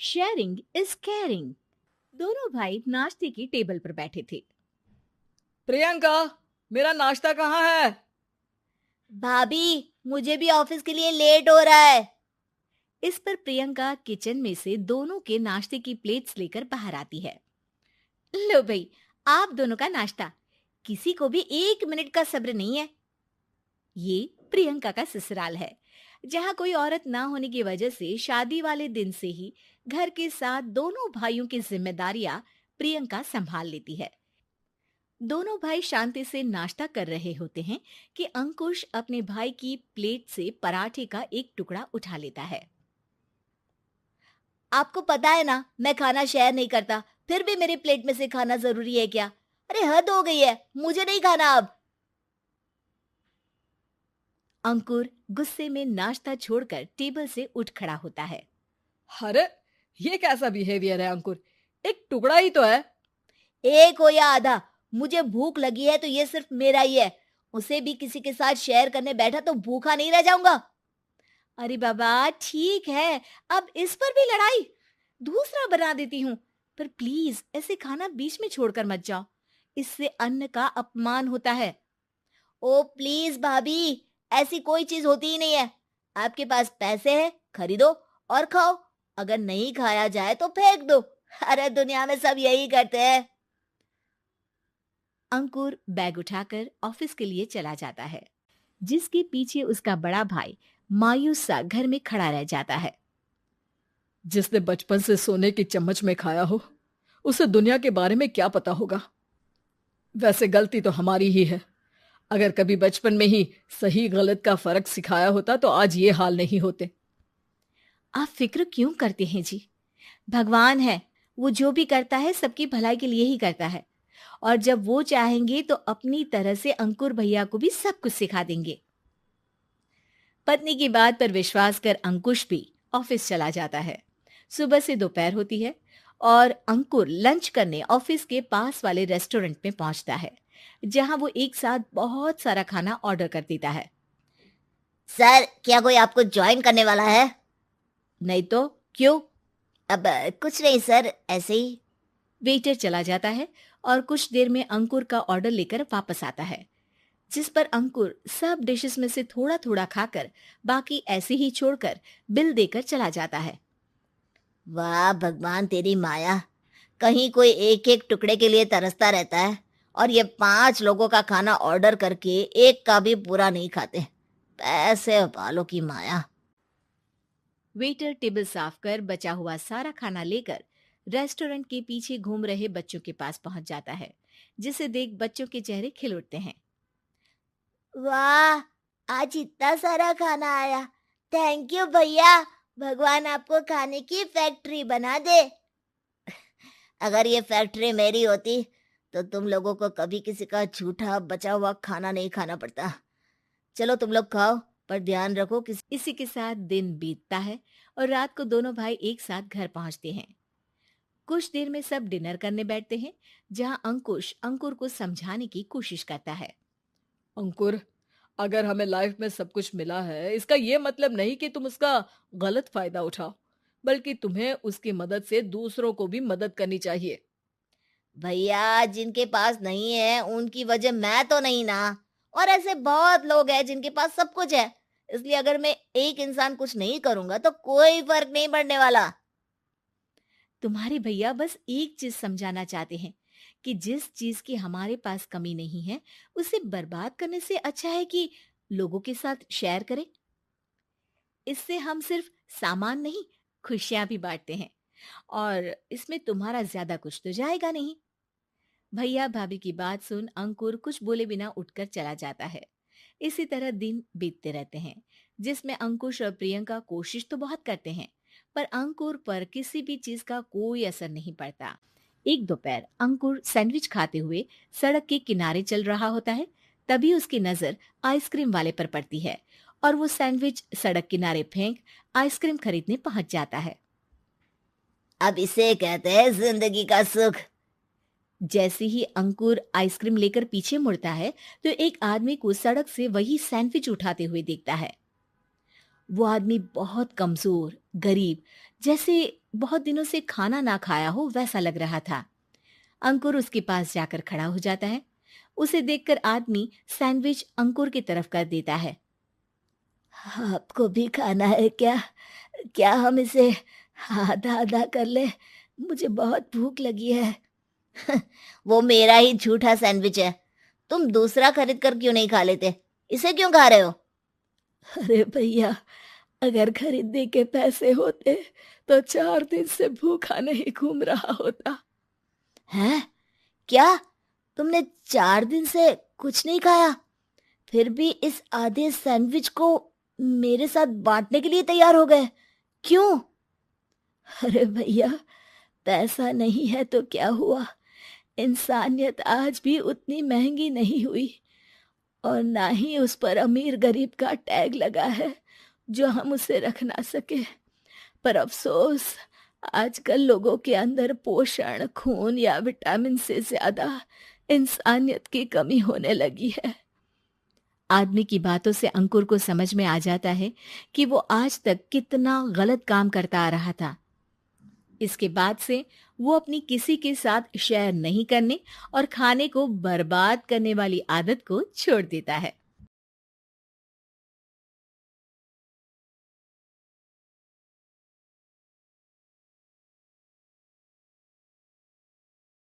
Sharing is caring. दोनों भाई नाश्ते की टेबल पर बैठे थे। प्रियंका, मेरा नाश्ता कहाँ है? भाभी, मुझे भी ऑफिस के लिए लेट हो रहा है। इस पर प्रियंका किचन में से दोनों के नाश्ते की प्लेट्स लेकर बाहर आती है। लो भाई, आप दोनों का नाश्ता। किसी को भी 1 मिनट का सब्र नहीं है। ये प्रियंका का ससुराल है, जहाँ कोई औरत ना होने की वजह से शादी वाले दिन से ही घर के साथ दोनों भाइयों की जिम्मेदारियां प्रियंका संभाल लेती है। दोनों भाई शांति से नाश्ता कर रहे होते हैं कि अंकुश अपने भाई की प्लेट से पराठे का एक टुकड़ा उठा लेता है। आपको पता है ना, मैं खाना शेयर नहीं करता, फिर भी मेरी प्लेट में से खाना जरूरी है क्या? अरे हद हो गई है, मुझे नहीं खाना अब। अंकुर गुस्से में नाश्ता छोड़कर टेबल से उठ खड़ा होता है। अरे, ये कैसा बिहेवियर है अंकुर? एक टुकड़ा ही तो है। एक हो या आधा, मुझे भूख लगी है तो ये सिर्फ मेरा ही है। उसे भी किसी के साथ शेयर करने बैठा तो भूखा नहीं रह जाऊंगा। अरे बाबा ठीक है, अब इस पर भी लड़ाई। दूसरा बना देती हूँ, पर प्लीज ऐसे खाना बीच में छोड़कर मत जाओ। इससे अन्न का अपमान होता है। ओ प्लीज भाभी, ऐसी कोई चीज होती ही नहीं है। आपके पास पैसे हैं, खरीदो और खाओ। अगर नहीं खाया जाए तो फेंक दो। अरे दुनिया में सब यही करते हैं। अंकुर बैग उठाकर ऑफिस के लिए चला जाता है, जिसके पीछे उसका बड़ा भाई मायूस सा घर में खड़ा रह जाता है। जिसने बचपन से सोने की चम्मच में खाया हो, उसे दुनिया के बारे में क्या पता होगा। वैसे गलती तो हमारी ही है। अगर कभी बचपन में ही सही गलत का फर्क सिखाया होता तो आज ये हाल नहीं होते। आप फिक्र क्यों करते हैं जी? भगवान है, वो जो भी करता है सबकी भलाई के लिए ही करता है। और जब वो चाहेंगे तो अपनी तरह से अंकुर भैया को भी सब कुछ सिखा देंगे। पत्नी की बात पर विश्वास कर अंकुश भी ऑफिस चला जाता है। सुबह से दोपहर होती है और अंकुर लंच करने ऑफिस के पास वाले रेस्टोरेंट में पहुंचता है, जहां वो एक साथ बहुत सारा खाना ऑर्डर कर देता है। सर, क्या कोई आपको ज्वाइन करने वाला है? नहीं तो क्यों? अब कुछ नहीं सर, ऐसे ही। वेटर चला जाता है और कुछ देर में अंकुर का ऑर्डर लेकर वापस आता है, जिस पर अंकुर सब डिशेस में से थोड़ा थोड़ा खाकर बाकी ऐसे ही छोड़कर बिल देकर चला जाता है। वाह भगवान, तेरी माया। कहीं कोई एक एक टुकड़े के लिए तरसता रहता है और ये 5 लोगों का खाना ऑर्डर करके एक का भी पूरा नहीं खाते। पैसे वालों की माया। वेटर टेबल साफ कर बचा हुआ सारा खाना लेकर रेस्टोरेंट के पीछे घूम रहे बच्चों के पास पहुंच जाता है, जिसे देख बच्चों के चेहरे खिल उठते हैं। वाह, आज इतना सारा खाना आया। थैंक यू भैया। भगवान आपको खाने की फैक्ट्री बना दे। अगर ये फैक्ट्री मेरी होती तो तुम लोगों को कभी किसी का झूठा बचा हुआ खाना नहीं खाना पड़ता। चलो तुम लोग खाओ, पर ध्यान रखो कि इसी के साथ दिन बीतता है और रात को दोनों भाई एक साथ घर पहुंचते हैं। कुछ देर में सब डिनर करने बैठते हैं, जहां अंकुश अंकुर को समझाने की कोशिश करता है। अंकुर, अगर हमें लाइफ में सब कुछ मिला है, इसका ये मतलब नहीं कि तुम उसका गलत फायदा उठाओ, बल्कि तुम्हें उसकी मदद से दूसरों को भी मदद करनी चाहिए। भैया, जिनके पास नहीं है उनकी वजह मैं तो नहीं ना। और ऐसे बहुत लोग हैं जिनके पास सब कुछ है। इसलिए अगर मैं एक इंसान कुछ नहीं करूंगा तो कोई फर्क नहीं पड़ने वाला। तुम्हारे भैया बस एक चीज समझाना चाहते हैं कि जिस चीज की हमारे पास कमी नहीं है, उसे बर्बाद करने से अच्छा है कि लोगों के साथ शेयर करें। इससे हम सिर्फ सामान नहीं, खुशियां भी बांटते हैं, और इसमें तुम्हारा ज्यादा कुछ तो जाएगा नहीं। भैया भाभी की बात सुन अंकुर कुछ बोले बिना उठकर चला जाता है। इसी तरह दिन बीतते रहते हैं, जिसमें अंकुश और प्रियंका कोशिश तो बहुत करते हैं, पर अंकुर पर किसी भी चीज का कोई असर नहीं पड़ता। एक दोपहर अंकुर सैंडविच खाते हुए सड़क के किनारे चल रहा होता है। तभी उसकी नजर आइसक्रीम वाले पर पड़ती है और वो सैंडविच सड़क किनारे फेंक आइसक्रीम खरीदने पहुंच जाता है। अब इसे कहते हैं जिंदगी का सुख। जैसे ही अंकुर आइसक्रीम लेकर पीछे मुड़ता है, तो एक आदमी को सड़क से वही सैंडविच उठाते हुए देखता है। वो आदमी बहुत कमजोर, गरीब, जैसे बहुत दिनों से खाना ना खाया हो वैसा लग रहा था। अंकुर उसके पास जाकर खड़ा हो जाता है। उसे देखकर आदमी सैंडविच अंकुर की तरफ कर देता है। आपको भी खाना है क्या? क्या हम इसे आधा आधा कर ले? मुझे बहुत भूख लगी है। वो मेरा ही झूठा सैंडविच है। तुम दूसरा खरीद कर क्यों नहीं खा लेते? इसे क्यों खा रहे हो? अरे भैया, अगर खरीदने के पैसे होते तो 4 दिन से भूखा नहीं घूम रहा होता। हैं? क्या? तुमने 4 दिन से कुछ नहीं खाया, फिर भी इस आधे सैंडविच को मेरे साथ बांटने के लिए तैयार हो गए? क्यों? अरे भैया, पैसा नहीं है तो क्या हुआ, इंसानियत आज भी उतनी महंगी नहीं हुई, और ना ही उस पर अमीर गरीब का टैग लगा है जो हम उसे रख ना सके। पर अफसोस, आजकल लोगों के अंदर पोषण, खून या विटामिन से ज्यादा इंसानियत की कमी होने लगी है। आदमी की बातों से अंकुर को समझ में आ जाता है कि वो आज तक कितना गलत काम करता आ रहा था। इसके बाद से वो अपनी किसी के साथ शेयर नहीं करने और खाने को बर्बाद करने वाली आदत को छोड़ देता है।